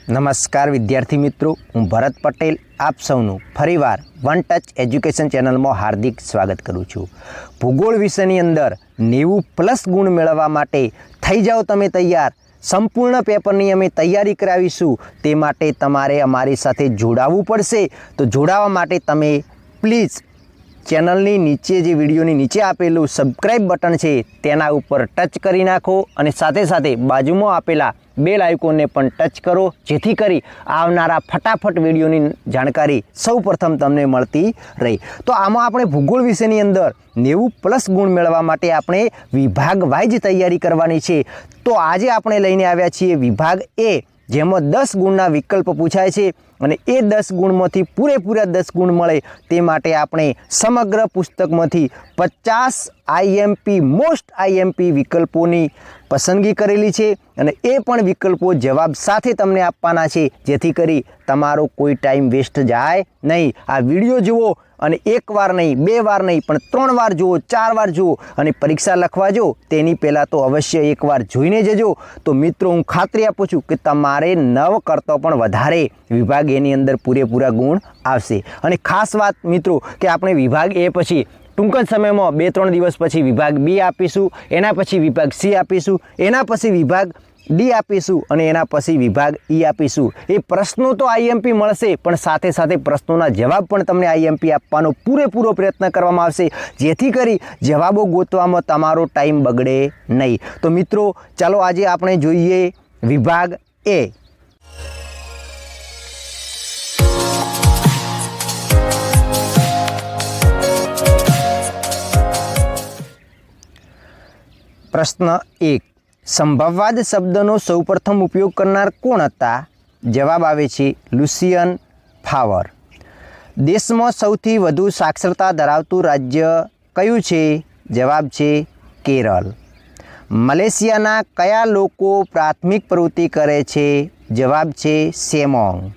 નમસ્કાર વિદ્યાર્થી મિત્રો, હું ભરત પટેલ આપ સૌનું ફરીવાર વન ટચ એજ્યુકેશન ચેનલમાં હાર્દિક સ્વાગત કરું છું। ભૂગોળ વિષયની અંદર 90+ ગુણ મેળવવા માટે થઈ જાઓ તમે તૈયાર। સંપૂર્ણ પેપરની અમે તૈયારી કરાવીશું, તે માટે તમારે અમારી સાથે જોડાવવું પડશે। તો જોડાવા માટે તમે પ્લીઝ ચેનલની નીચે જે વિડીયોની નીચે આપેલું સબસ્ક્રાઈબ બટન છે તેના ઉપર ટચ કરી નાખો અને સાથે સાથે બાજુમાં આપેલા બેલ આઇકોનને પણ ટચ કરો, જેથી કરી આવનારા ફટાફટ વિડીયોની જાણકારી સૌપ્રથમ તમને મળતી રહે। તો આમાં આપણે ભૂગોળ વિષયની અંદર 90+ ગુણ મેળવવા માટે આપણે વિભાગ વાઇઝ તૈયારી કરવાની છે। તો આજે આપણે લઈને આવ્યા છીએ વિભાગ એ, જેમાં 10 ગુણના વિકલ્પ પૂછાય છે અને એ 10 ગુણમાંથી પૂરેપૂરા 10 ગુણ મળે તે માટે આપણે સમગ્ર પુસ્તકમાંથી 50 IMP મોસ્ટ IMP વિકલ્પોની પસંદગી કરેલી છે અને એ પણ વિકલ્પો જવાબ સાથે તમને આપવાના છે, જેથી કરી તમારો કોઈ ટાઈમ વેસ્ટ જાય નહીં। આ વિડીયો જુઓ અને એકવાર નહીં, 2 વાર નહીં, પણ 3 વાર જુઓ, 4 વાર જુઓ અને પરીક્ષા લખવા જો તેની પહેલાં તો અવશ્ય એકવાર જોઈને જજો। તો મિત્રો, હું ખાતરી આપું છું કે તમારે 9 કરતાં પણ વધારે વિભાગ એની અંદર પૂરેપૂરા ગુણ આવશે। અને ખાસ વાત મિત્રો કે આપણે વિભાગ એ પછી ટૂંક જ સમયમાં 2-3 દિવસ પછી વિભાગ બી આપીશું, એના પછી વિભાગ સી આપીશું, એના પછી વિભાગ ડી આપીશું અને એના પછી વિભાગ ઈ આપીશું। એ પ્રશ્નો તો IMP મળશે, પણ સાથે સાથે પ્રશ્નોના જવાબ પણ તમને IMP આપવાનો પૂરેપૂરો પ્રયત્ન કરવામાં આવશે, જેથી કરી જવાબો ગોતવામાં તમારો ટાઈમ બગડે નહીં। તો મિત્રો ચાલો આજે આપણે જોઈએ વિભાગ એ। પ્રશ્ન 1, સંભવવાદ શબ્દનો સૌપ્રથમ ઉપયોગ કરનાર કોણ હતા? જવાબ આવે છે લુસિયન ફાવર। દેશમાં સૌથી વધુ સાક્ષરતા ધરાવતું રાજ્ય કયું છે? જવાબ છે કેરળ। મલેશિયાના કયા લોકો પ્રાથમિક પ્રવૃત્તિ કરે છે? જવાબ છે સેમોંગ।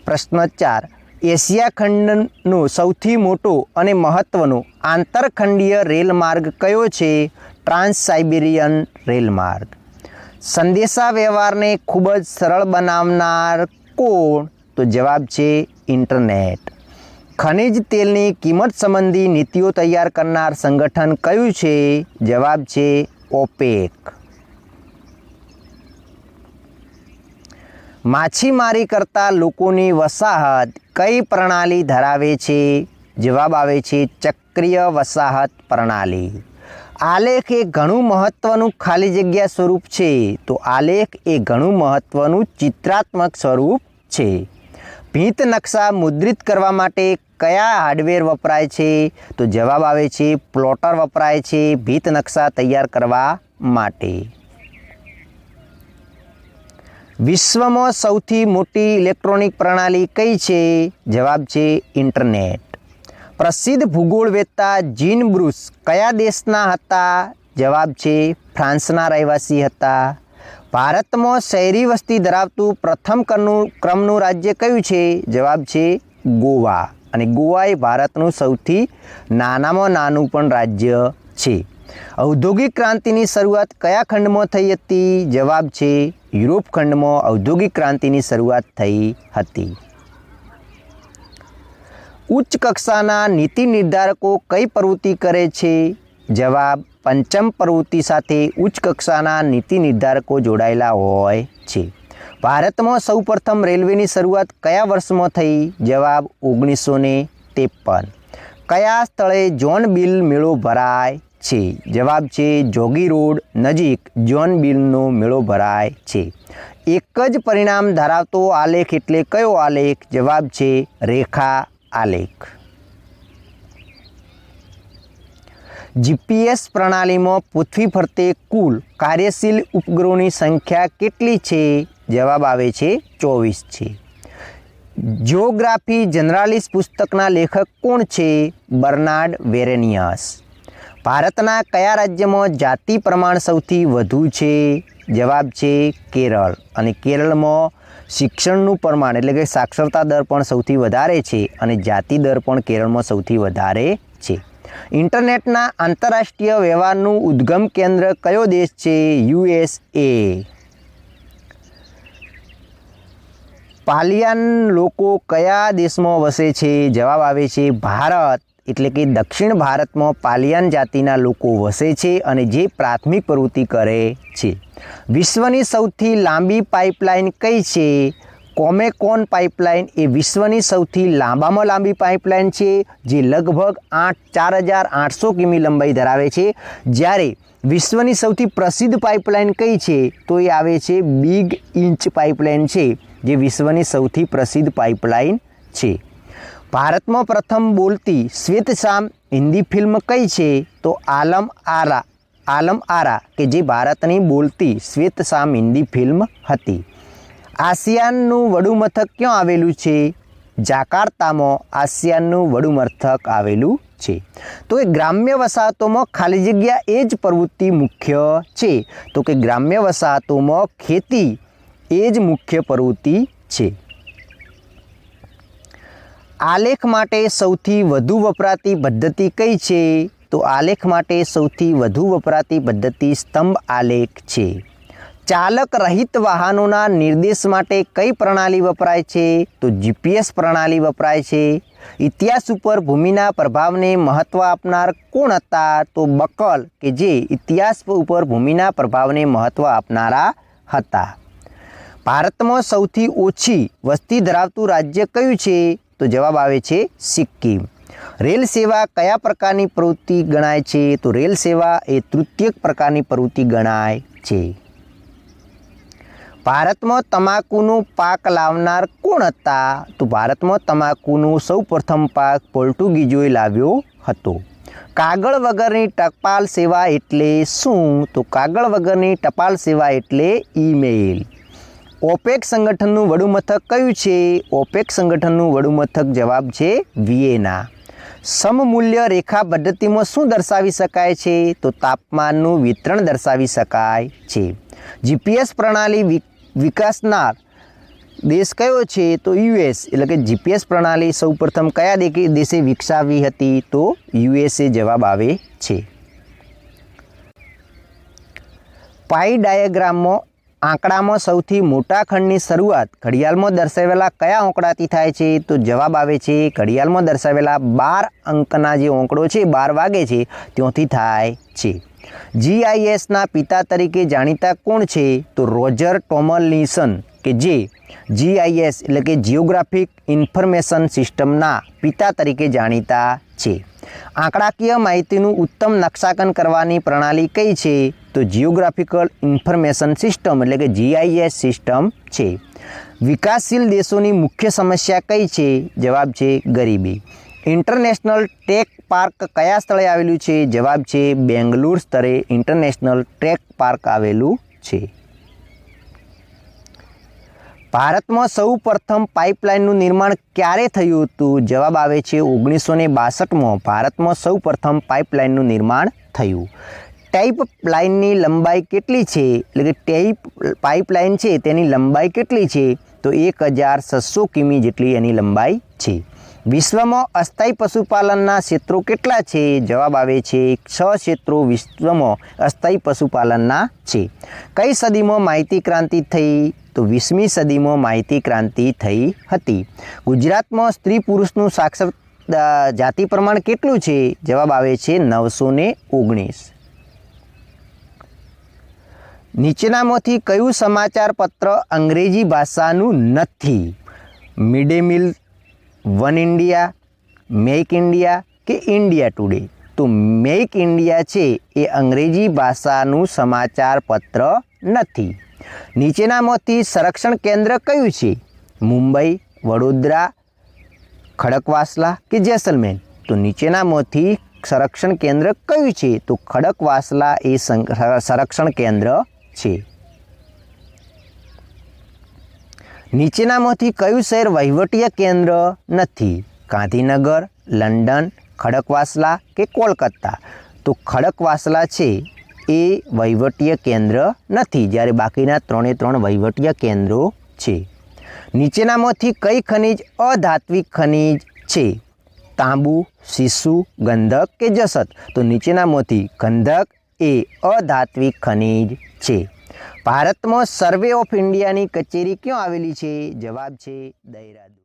પ્રશ્ન 4, એશિયા ખંડનો સૌથી મોટો અને મહત્ત્વનો આંતરખંડીય રેલમાર્ગ કયો છે? ટ્રાન્સ સાઇબેરિયન રેલમાર્ગ। સંદેશા વ્યવહારને ખૂબ જ સરળ બનાવનાર કોણ? તો જવાબ છે ઇન્ટરનેટ। ખનિજ તેલની કિંમત સંબંધી નીતિઓ તૈયાર કરનાર સંગઠન કયું છે? જવાબ છે ઓપેક। માછીમારી કરતા લોકોની વસાહત કઈ પ્રણાલી ધરાવે છે? જવાબ આવે છે ચક્રીય વસાહત પ્રણાલી। આલેખ એ ઘણું મહત્ત્વનું ખાલી જગ્યા સ્વરૂપ છે? તો આલેખ એ ઘણું મહત્ત્વનું ચિત્રાત્મક સ્વરૂપ છે। ભીંત નકશા મુદ્રિત કરવા માટે કયા હાર્ડવેર વપરાય છે? તો જવાબ આવે છે પ્લોટર વપરાય છે ભીંત નકશા તૈયાર કરવા માટે। વિશ્વમાં સૌથી મોટી ઇલેક્ટ્રોનિક પ્રણાલી કઈ છે? જવાબ છે ઇન્ટરનેટ। પ્રસિદ્ધ ભૂગોળવેત્તા જીન બ્રુસ કયા દેશના હતા? જવાબ છે ફ્રાન્સના રહેવાસી હતા। ભારતમાં શહેરી વસ્તી ધરાવતું પ્રથમ ક્રમનું રાજ્ય કયું છે? જવાબ છે ગોવા। અને ગોવા એ ભારતનું સૌથી નાનામાં નાનું પણ રાજ્ય છે। ઔદ્યોગિક ક્રાંતિની શરૂઆત કયા ખંડમાં થઈ હતી? જવાબ છે યુરોપ ખંડમાં ઔદ્યોગિક ક્રાંતિની શરૂઆત થઈ હતી। ઉચ્ચ કક્ષાના નીતિ નિર્ધારકો કઈ પ્રવૃત્તિ કરે છે? જવાબ પંચમ પ્રવૃત્તિ સાથે ઉચ્ચ કક્ષાના નીતિ નિર્ધારકો જોડાયેલા હોય છે। ભારતમાં સૌપ્રથમ રેલવેની શરૂઆત કયા વર્ષમાં થઈ? જવાબ 1953। કયા સ્થળે જોન બિલ મેળો ભરાય છે? જવાબ છે જોગી રોડ નજીક જોન બિલનો મેળો ભરાય છે। એક જ પરિણામ ધરાવતો આલેખ એટલે કયો આલેખ? જવાબ છે રેખા આલેખ। GPS પ્રણાલીમાં પૃથ્વી ફરતે કુલ કાર્યશીલ ઉપગ્રહોની સંખ્યા કેટલી છે? જવાબ આવે છે 24 છે। જિયોગ્રાફી જનરાલિસ પુસ્તકના લેખક કોણ છે? બર્નાર્ડ વેરેનિયસ। ભારતના કયા રાજ્યમાં જાતિ પ્રમાણ સૌથી વધુ છે? જવાબ છે કેરળ। અને કેરળમાં શિક્ષણનું પ્રમાણ એટલે કે સાક્ષરતા દર પણ સૌથી વધારે છે અને જાતિ દર પણ કેરળમાં સૌથી વધારે છે। ઇન્ટરનેટના આંતરરાષ્ટ્રીય વ્યવહારનું ઉદ્ગમ કેન્દ્ર કયો દેશ છે? USA. પાલિયાન લોકો કયા દેશમાં વસે છે? જવાબ આવે છે ભારત. એટલે કે દક્ષિણ ભારતમાં પાલિયાન જાતિના લોકો વસે છે અને જે પ્રાથમિક પ્રવૃત્તિ કરે છે. વિશ્વની સૌથી લાંબી પાઇપલાઇન કઈ છે? કોમેકોન પાઇપલાઇન એ વિશ્વની સૌથી લાંબામાં લાંબી પાઇપલાઇન છે, જે લગભગ 4,800 કિમી લંબાઈ ધરાવે છે. જ્યારે વિશ્વની સૌથી પ્રસિદ્ધ પાઇપલાઇન કઈ છે? તો એ આવે છે બિગ ઇંચ પાઇપલાઇન છે, જે વિશ્વની સૌથી પ્રસિદ્ધ પાઇપલાઇન છે. ભારતમાં પ્રથમ બોલતી શ્વેતશામ હિન્દી ફિલ્મ કઈ છે? તો આલમ આરા કે જે ભારતની બોલતી શ્વેતશામ હિન્દી ફિલ્મ હતી. આસિયાનનું વડું મથક ક્યાં આવેલું છે? જાકાર્તામાં આસિયાનનું વડું મથક આવેલું છે. તો એ ગ્રામ્ય વસાહતોમાં ખાલી જગ્યા એ જ પ્રવૃત્તિ મુખ્ય છે. તો કે ગ્રામ્ય વસાહતોમાં ખેતી એ જ મુખ્ય પ્રવૃત્તિ છે. આલેખ માટે સૌથી વધુ વપરાતી પદ્ધતિ કઈ છે? તો આલેખ માટે સૌથી વધુ વપરાતી પદ્ધતિ સ્તંભ આલેખ છે. ચાલક રહિત વાહનોના નિર્દેશ માટે કઈ પ્રણાલી વપરાય છે? તો GPS પ્રણાલી વપરાય છે. ઇતિહાસ ઉપર ભૂમિના પ્રભાવને મહત્ત્વ આપનાર કોણ હતા? તો બકલ, કે જે ઇતિહાસ ઉપર ભૂમિના પ્રભાવને મહત્ત્વ આપનારા હતા. ભારતમાં સૌથી ઓછી વસ્તી ધરાવતું રાજ્ય કયું છે? તો જવાબ આવે છે સિક્કિમ. રેલ સેવા કયા પ્રકારની પ્રવૃત્તિ ગણાય છે? તો રેલ સેવા એ તૃતીયક પ્રકારની પ્રવૃત્તિ ગણાય છે. ભારતમાં તમાકુનું પાક લાવનાર કોણ હતા? તો ભારતમાં તમાકુનું સૌપ્રથમ પાક પોર્ટુગીઝોએ લાવ્યો હતો. કાગળ વગરની ટપાલ સેવા એટલે શું? તો કાગળ વગરની ટપાલ સેવા એટલે ઈમેલ. ઓપેક સંગઠનનું વડું મથક કયું છે? ઓપેક સંગઠનનું વડું મથક જવાબ છે વિયેના. સમમૂલ્ય રેખા પદ્ધતિમાં શું દર્શાવી શકાય છે? તો તાપમાનનું વિતરણ દર્શાવી શકાય છે. GPS પ્રણાલી વિકાસનાર દેશ કયો છે? તો US. એટલે કે GPS પ્રણાલી સૌપ્રથમ કયા દેશે વિકસાવી હતી? તો USA જવાબ આવે છે. પાઈ ડાયાગ્રામમાં આંકડામાં સૌથી મોટા ખંડની શરૂઆત ઘડિયાળમાં દર્શાવેલા કયા આંકડાથી થાય છે? તો જવાબ આવે છે ઘડિયાળમાં દર્શાવેલા 12 અંકના જે આંકડો છે, 12 વાગે છે, ત્યાંથી થાય છે. GISના પિતા તરીકે જાણીતા કોણ છે? તો રોજર ટોમલિન્સન, કે જે GIS એટલે કે જિયોગ્રાફિક ઇન્ફોર્મેશન સિસ્ટમના પિતા તરીકે જાણીતા છે. આંકડાકીય માહિતીનું ઉત્તમ નકશાકન કરવાની પ્રણાલી કઈ છે? તો જિયોગ્રાફિકલ ઇન્ફોર્મેશન સિસ્ટમ એટલે કે GIS સિસ્ટમ છે. વિકાસશીલ દેશોની મુખ્ય સમસ્યા કઈ છે? જવાબ છે ગરીબી. ઇન્ટરનેશનલ ટેક પાર્ક કયા સ્થળે આવેલું છે? જવાબ છે બેંગ્લોર સ્તરે ઇન્ટરનેશનલ ટેક પાર્ક આવેલું છે. ભારતમાં સૌ પ્રથમ પાઇપલાઇનનું નિર્માણ ક્યારે થયું હતું? જવાબ આવે છે 1962માં ભારતમાં સૌ પ્રથમ પાઇપલાઇનનું નિર્માણ થયું. ટાઈપ લાઇનની લંબાઈ કેટલી છે? એટલે કે ટાઈપ પાઇપલાઇન છે તેની લંબાઈ કેટલી છે? તો 1600 કિમી જેટલી એની લંબાઈ છે. વિશ્વમાં અસ્થાયી પશુપાલનના ક્ષેત્રો કેટલા છે? જવાબ આવે છે 6 ક્ષેત્રો વિશ્વમાં અસ્થાયી પશુપાલનના છે. કઈ સદીમાં માહિતી ક્રાંતિ થઈ? તો 20મી સદીમાં માહિતી ક્રાંતિ થઈ હતી. ગુજરાતમાં સ્ત્રી પુરુષનું સાક્ષર જાતિ પ્રમાણ કેટલું છે? જવાબ આવે છે 919. નીચેનામાંથી કયું સમાચાર પત્ર અંગ્રેજી ભાષાનું નથી? Mid day meal, one India, make India કે ઇન્ડિયા ટુડે? તો મેક ઇન્ડિયા છે એ અંગ્રેજી ભાષાનું સમાચાર પત્ર નથી. નીચેનામાંથી સંરક્ષણ કેન્દ્ર કયું છે? મુંબઈ, વડોદરા, ખડકવાસલા કે જેસલમેર? તો નીચેનામાંથી સંરક્ષણ કેન્દ્ર કયું છે? તો ખડકવાસલા એ સંરક્ષણ કેન્દ્ર છે. નીચેનામાંથી કયું શહેર વહીવટીય કેન્દ્ર નથી? ગાંધીનગર, લંડન, ખડકવાસલા કે કોલકાતા? તો ખડકવાસલા છે એ વહીવટીય કેન્દ્ર નથી, જ્યારે બાકીના 3 વહીવટીય કેન્દ્રો છે. નીચેનામાંથી કઈ ખનિજ અધાત્વિક ખનિજ છે? તાંબુ, સીસુ, ગંધક કે જસત? તો નીચેનામાંથી ગંધક એ અધાત્વિક ખનિજ છે. ભારતમાં સર્વે ઓફ ઇન્ડિયાની કચેરી ક્યાં આવેલી છે? જવાબ છે દહેરાદૂન.